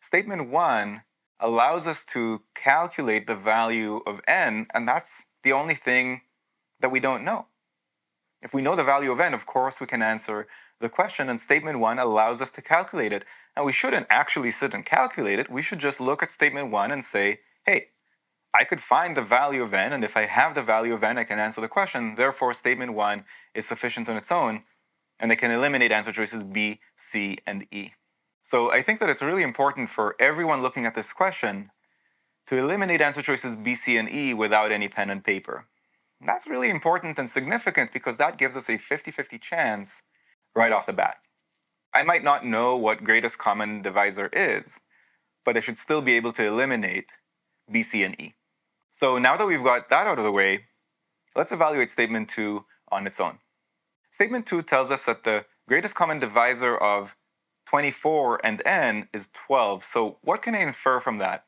Statement 1 allows us to calculate the value of n, and that's the only thing that we don't know. If we know the value of n, of course we can answer the question, and statement 1 allows us to calculate it. And we shouldn't actually sit and calculate it. We should just look at statement 1 and say, hey, I could find the value of n, and if I have the value of n, I can answer the question. Therefore, statement 1 is sufficient on its own, and I can eliminate answer choices B, C, and E. So I think that it's really important for everyone looking at this question to eliminate answer choices B, C, and E without any pen and paper. And that's really important and significant because that gives us a 50-50 chance right off the bat. I might not know what greatest common divisor is, but I should still be able to eliminate B, C, and E. So now that we've got that out of the way, let's evaluate statement 2 on its own. Statement 2 tells us that the greatest common divisor of 24 and n is 12. So what can I infer from that?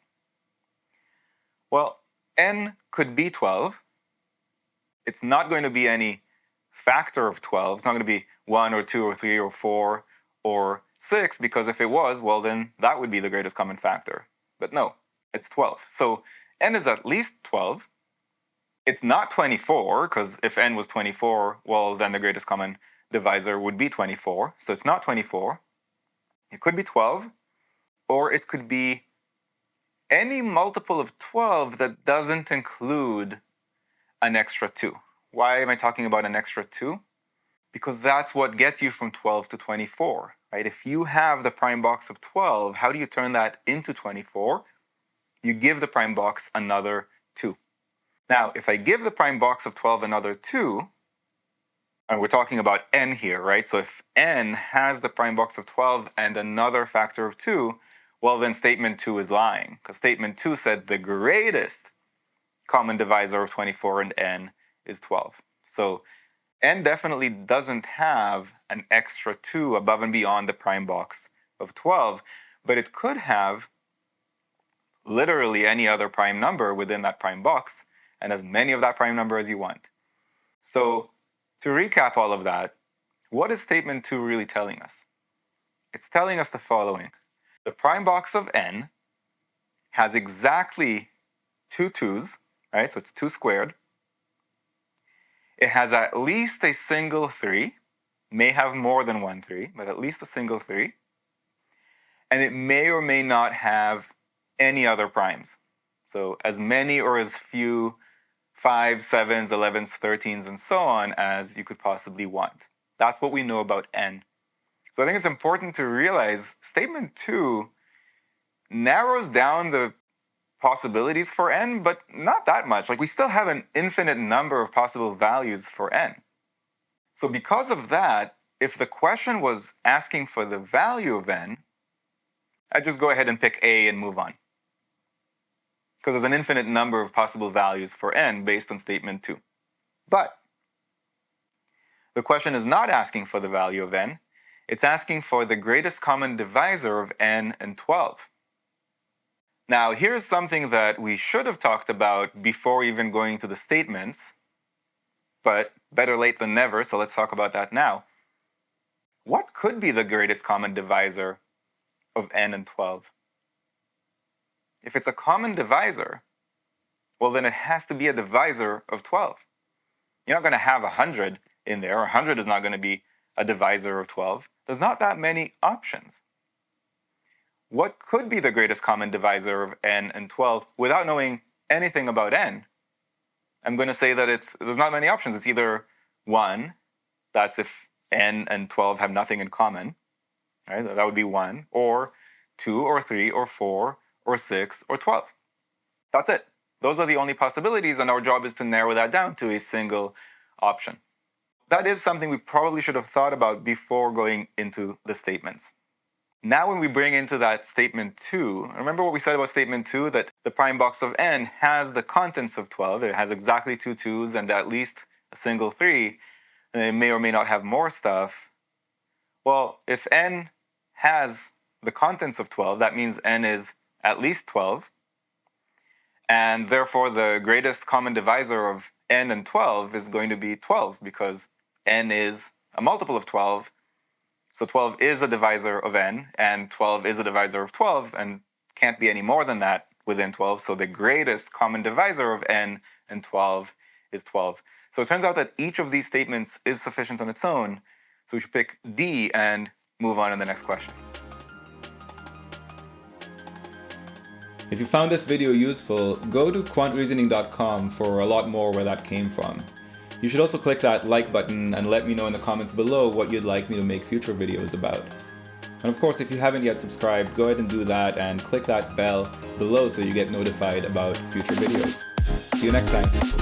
Well, n could be 12. It's not going to be any factor of 12. It's not going to be 1 or 2 or 3 or 4 or 6, because if it was, well, then that would be the greatest common factor. But no, it's 12. So n is at least 12. It's not 24, because if n was 24, well, then the greatest common divisor would be 24. So it's not 24. It could be 12, or it could be any multiple of 12 that doesn't include an extra 2. Why am I talking about an extra 2? Because that's what gets you from 12 to 24, right? If you have the prime box of 12, how do you turn that into 24? You give the prime box another 2. Now, if I give the prime box of 12 another 2, and we're talking about n here, right? So if n has the prime box of 12 and another factor of 2, well, then statement 2 is lying, because statement 2 said the greatest common divisor of 24 and n is 12. So n definitely doesn't have an extra 2 above and beyond the prime box of 12, but it could have literally any other prime number within that prime box, and as many of that prime number as you want. So to recap all of that, what is statement 2 really telling us? It's telling us the following. The prime box of n has exactly 2 2's, right? So it's 2 squared. It has at least a single 3, may have more than one 3, but at least a single 3. And it may or may not have any other primes. So as many or as few 5s, 7s, 11s, 13s, and so on as you could possibly want. That's what we know about n. So I think it's important to realize statement 2 narrows down the possibilities for n, but not that much. Like, we still have an infinite number of possible values for n. So because of that, if the question was asking for the value of n, I'd just go ahead and pick A and move on, because there's an infinite number of possible values for n based on statement 2. But the question is not asking for the value of n. It's asking for the greatest common divisor of n and 12. Now, here's something that we should have talked about before even going to the statements, but better late than never, so let's talk about that now. What could be the greatest common divisor of n and 12? If it's a common divisor, well, then it has to be a divisor of 12. You're not going to have 100 in there. 100 is not going to be a divisor of 12. There's not that many options. What could be the greatest common divisor of n and 12 without knowing anything about n? I'm going to say that there's not many options. It's either 1, that's if n and 12 have nothing in common, right? That would be 1, or 2, or 3, or 4, or 6, or 12. That's it. Those are the only possibilities, and our job is to narrow that down to a single option. That is something we probably should have thought about before going into the statements. Now when we bring into that statement 2, remember what we said about statement 2, that the prime box of n has the contents of 12. It has exactly 2 2's and at least a single 3, and it may or may not have more stuff. Well, if n has the contents of 12, that means n is at least 12, and therefore the greatest common divisor of n and 12 is going to be 12, because n is a multiple of 12. So 12 is a divisor of n, and 12 is a divisor of 12, and can't be any more than that within 12. So the greatest common divisor of n and 12 is 12. So it turns out that each of these statements is sufficient on its own. So we should pick D and move on to the next question. If you found this video useful, go to quantreasoning.com for a lot more where that came from. You should also click that like button and let me know in the comments below what you'd like me to make future videos about. And of course, if you haven't yet subscribed, go ahead and do that and click that bell below so you get notified about future videos. See you next time.